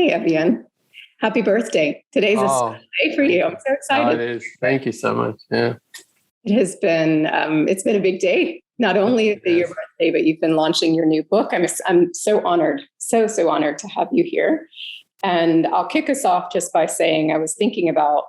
Hey, Evian. Happy birthday. Today's a special day for you. I'm so excited. It is. Thank you so much. Yeah. It has been, it's been a big day. Not only is it your birthday, but you've been launching your new book. I'm so honored, so honored to have you here. And I'll kick us off just by saying I was thinking about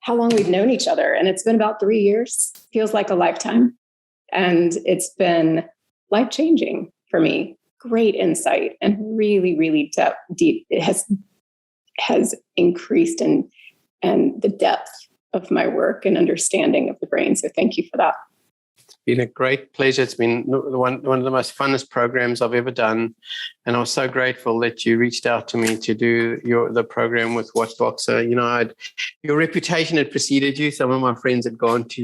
how long we've known each other, and it's been about 3 years. Feels like a lifetime. And it's been life-changing for me. Great insight and really deep. It has increased and the depth of my work and understanding of the brain. So thank you for that. It's been a great pleasure. It's been one of the most funnest programs I've ever done. And I was so grateful that you reached out to me to do the program with WhatBox. So, your reputation had preceded you. Some of my friends had gone to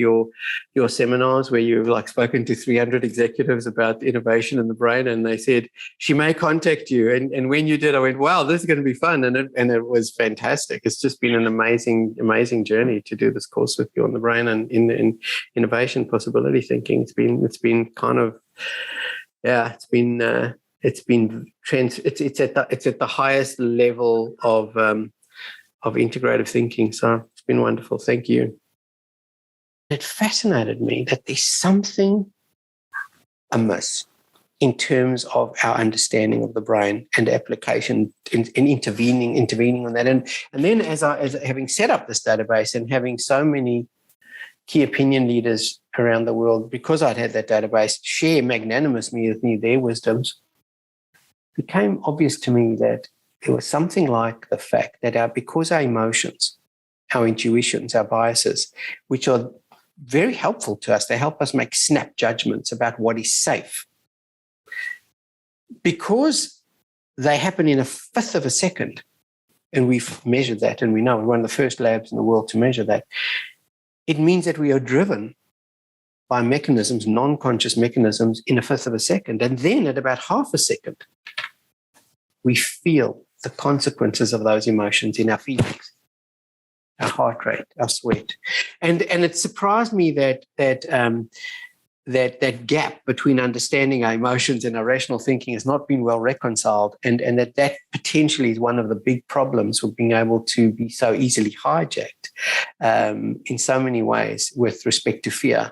your seminars where you've spoken to 300 executives about innovation in the brain. And they said, she may contact you. And when you did, I went, wow, this is going to be fun. And it was fantastic. It's just been an amazing journey to do this course with you on the brain and in innovation possibility thinking. It's been kind of, it's at the highest level of integrative thinking. So it's been wonderful. Thank you. It fascinated me that there's something amiss in terms of our understanding of the brain and application and intervening on that. And then as having set up this database and having so many key opinion leaders around the world, because I'd had that database share magnanimously with me their wisdoms, it became obvious to me that there was something like the fact that because our emotions, our intuitions, our biases, which are very helpful to us, they help us make snap judgments about what is safe. Because they happen in a fifth of a second, and we've measured that, and we know we're one of the first labs in the world to measure that, it means that we are driven by mechanisms, non-conscious mechanisms, in a fifth of a second. And then at about half a second, we feel the consequences of those emotions in our feelings, our heart rate, our sweat. And it surprised me that gap between understanding our emotions and our rational thinking has not been well reconciled, and that potentially is one of the big problems with being able to be so easily hijacked in so many ways with respect to fear.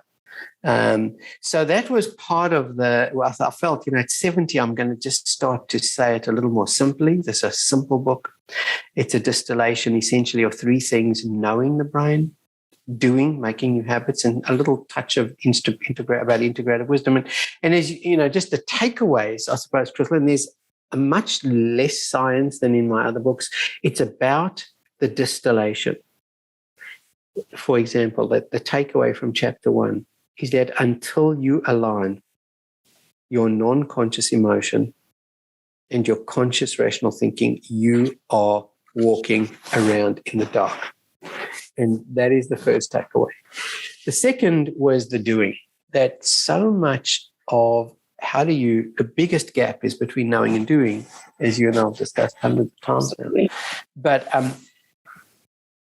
So that was part of I felt, at 70, I'm going to just start to say it a little more simply. This is a simple book. It's a distillation essentially of three things: knowing the brain, doing, making new habits, and a little touch of about integrative wisdom. And as just the takeaways, I suppose, Crystal, and there's a much less science than in my other books. It's about the distillation. For example, the takeaway from chapter 1 is that until you align your non-conscious emotion and your conscious rational thinking, you are walking around in the dark. And that is the first takeaway. The second was the doing. That so much of the biggest gap is between knowing and doing, as you and I have discussed hundreds of times now. But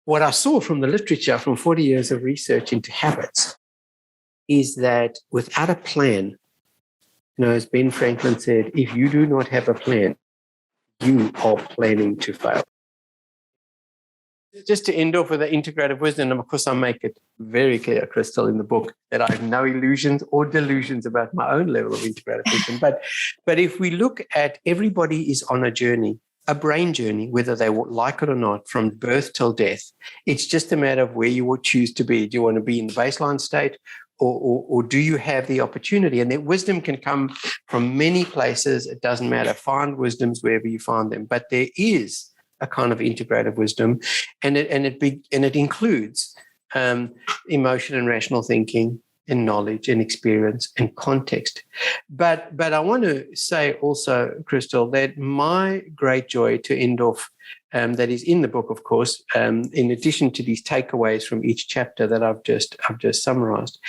what I saw from the literature, from 40 years of research into habits, is that without a plan, as Ben Franklin said, if you do not have a plan, you are planning to fail. Just to end off with the integrative wisdom, and of course I make it very clear, Crystal, in the book that I have no illusions or delusions about my own level of integrative wisdom. But if we look at, everybody is on a journey, a brain journey, whether they like it or not, from birth till death. It's just a matter of where you will choose to be. Do you want to be in the baseline state, or do you have the opportunity? And that wisdom can come from many places. It doesn't matter. Find wisdoms wherever you find them. But there is a kind of integrative wisdom, and it includes emotion and rational thinking, and knowledge and experience and context. But I want to say also, Crystal, that my great joy to end off, that is in the book, of course, in addition to these takeaways from each chapter that I've just summarized,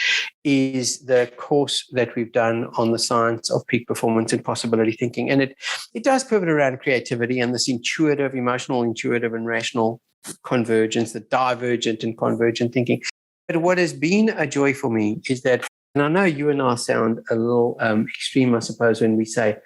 is the course that we've done on the science of peak performance and possibility thinking. And it does pivot around creativity and this emotional, intuitive, and rational convergence, the divergent and convergent thinking. But what has been a joy for me is that, and I know you and I sound a little extreme, I suppose, when we say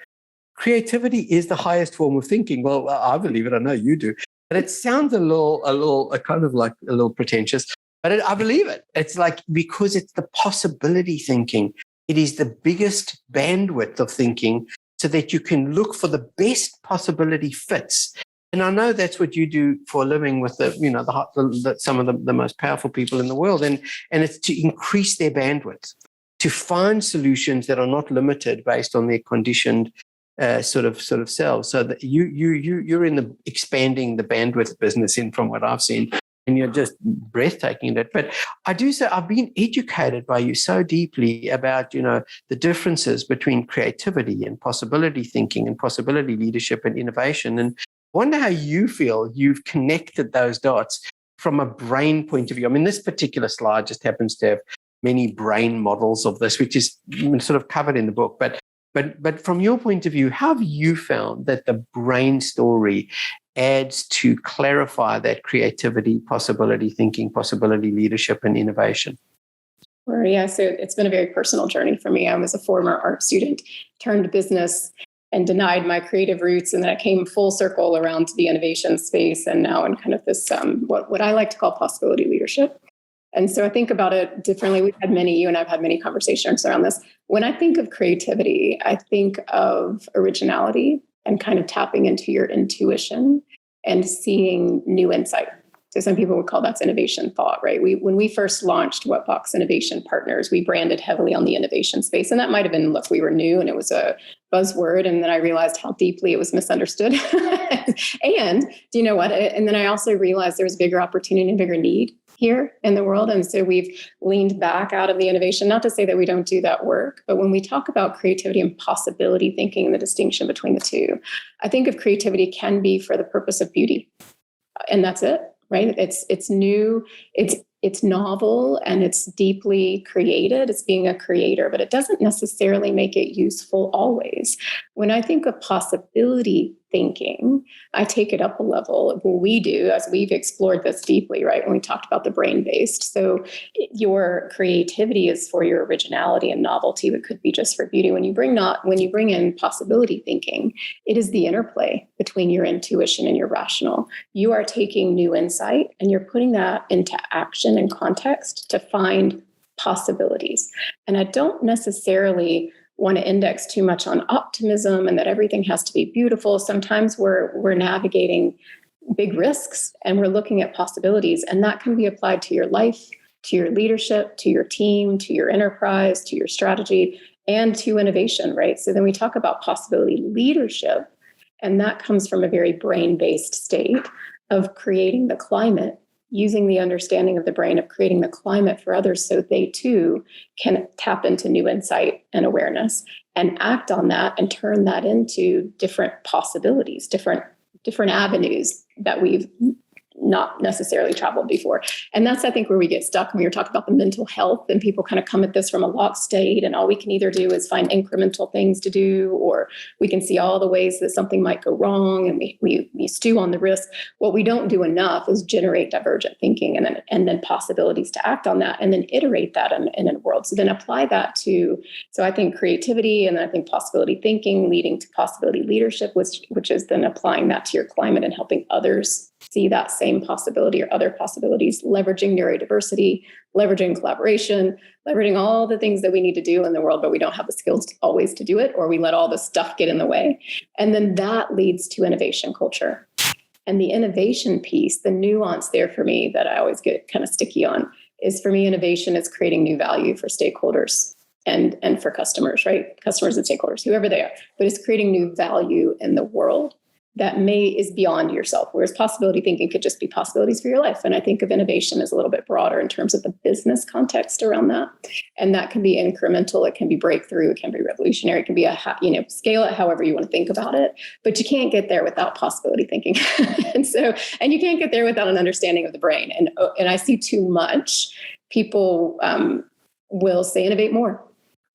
creativity is the highest form of thinking. Well, I believe it. I know you do. But it sounds a little kind of like a little pretentious. But I believe it. It's like, because it's the possibility thinking. It is the biggest bandwidth of thinking, so that you can look for the best possibility fits. And I know that's what you do for a living with some of the most powerful people in the world. And it's to increase their bandwidth, to find solutions that are not limited based on their conditioned sort of selves. So that you're in the expanding the bandwidth business from what I've seen. And you're just breathtaking at it. But I do say I've been educated by you so deeply about, the differences between creativity and possibility thinking and possibility leadership and innovation. And I wonder how you feel you've connected those dots from a brain point of view. I mean, this particular slide just happens to have many brain models of this, which is sort of covered in the book. But from your point of view, how have you found that the brain story adds to clarify that creativity, possibility thinking, possibility leadership, and innovation? Well, yeah, so it's been a very personal journey for me. I was a former art student, turned to business, and denied my creative roots. And then I came full circle around to the innovation space, and now in kind of this, what I like to call possibility leadership. And so I think about it differently. You and I've had many conversations around this. When I think of creativity, I think of originality and kind of tapping into your intuition and seeing new insight. So some people would call that innovation thought, right? When we first launched WhatBox Innovation Partners, we branded heavily on the innovation space. And that might have been, look, we were new and it was a buzzword. And then I realized how deeply it was misunderstood. And do you know what? And then I also realized there was a bigger opportunity and bigger need here in the world. And so we've leaned back out of the innovation, not to say that we don't do that work, but when we talk about creativity and possibility thinking and the distinction between the two, I think of creativity can be for the purpose of beauty. And that's it, right? It's new, it's novel, and it's deeply created. It's being a creator, but it doesn't necessarily make it useful always. When I think of possibility thinking, I take it up a level of what we do as we've explored this deeply, right? When we talked about the brain-based. So your creativity is for your originality and novelty. It could be just for beauty. When you bring in possibility thinking, it is the interplay between your intuition and your rational. You are taking new insight and you're putting that into action and context to find possibilities. And I don't necessarily want to index too much on optimism and that everything has to be beautiful. Sometimes we're navigating big risks and we're looking at possibilities, and that can be applied to your life, to your leadership, to your team, to your enterprise, to your strategy, and to innovation, right? So then we talk about possibility leadership, and that comes from a very brain-based state of creating the climate, using the understanding of the brain of creating the climate for others so they too can tap into new insight and awareness and act on that and turn that into different possibilities, different avenues that we've not necessarily traveled before. And that's, I think, where we get stuck when we were talking about the mental health, and people kind of come at this from a locked state, and all we can either do is find incremental things to do, or we can see all the ways that something might go wrong, and we stew on the risk. What we don't do enough is generate divergent thinking and then possibilities to act on that, and then iterate that in a world. So then apply that to, so I think creativity, and then I think possibility thinking leading to possibility leadership, which is then applying that to your climate and helping others see that same possibility or other possibilities, leveraging neurodiversity, leveraging collaboration, leveraging all the things that we need to do in the world, but we don't have the skills always to do it, or we let all the stuff get in the way. And then that leads to innovation culture. And the innovation piece, the nuance there for me that I always get kind of sticky on, is for me, innovation is creating new value for stakeholders and for customers, right? Customers and stakeholders, whoever they are, but it's creating new value in the world that is beyond yourself, whereas possibility thinking could just be possibilities for your life. And I think of innovation as a little bit broader in terms of the business context around that. And that can be incremental, it can be breakthrough, it can be revolutionary, it can be scale it however you want to think about it. But you can't get there without possibility thinking. and you can't get there without an understanding of the brain. And I see too much people will say innovate more,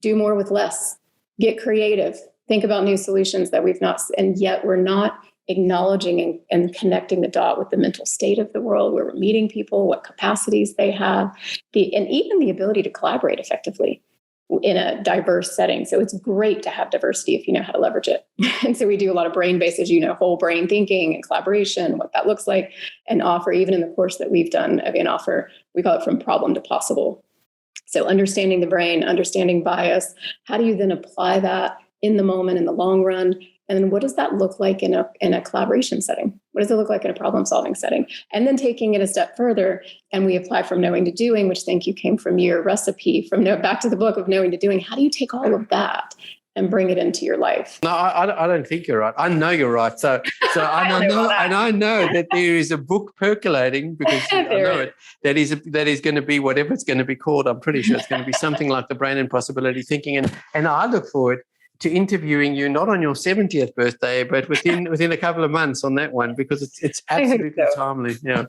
do more with less, get creative, think about new solutions that we've not, and yet we're not acknowledging and connecting the dot with the mental state of the world, where we're meeting people, what capacities they have, and even the ability to collaborate effectively. in a diverse setting. So it's great to have diversity if you know how to leverage it. And so we do a lot of brain-based, as you know, whole brain thinking and collaboration, what that looks like, and offer, even in the course that we've done, Evian offer, we call it from problem to possible. So understanding the brain, understanding bias, how do you then apply that in the moment, in the long run? And then what does that look like in a collaboration setting? What does it look like in a problem-solving setting? And then taking it a step further, and we apply from knowing to doing, which thank you came from your recipe, from back to the book of knowing to doing. How do you take all of that and bring it into your life? No, I don't think you're right. I know you're right. So I know that there is a book percolating, because I know it. That is going to be whatever it's going to be called. I'm pretty sure it's going to be something like the brain and possibility thinking. And I look forward to interviewing you, not on your 70th birthday, but within a couple of months on that one, because it's absolutely timely. Yeah.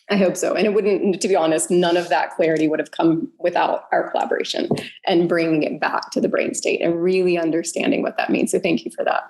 I hope so. And it wouldn't, to be honest, none of that clarity would have come without our collaboration and bringing it back to the brain state and really understanding what that means. So thank you for that.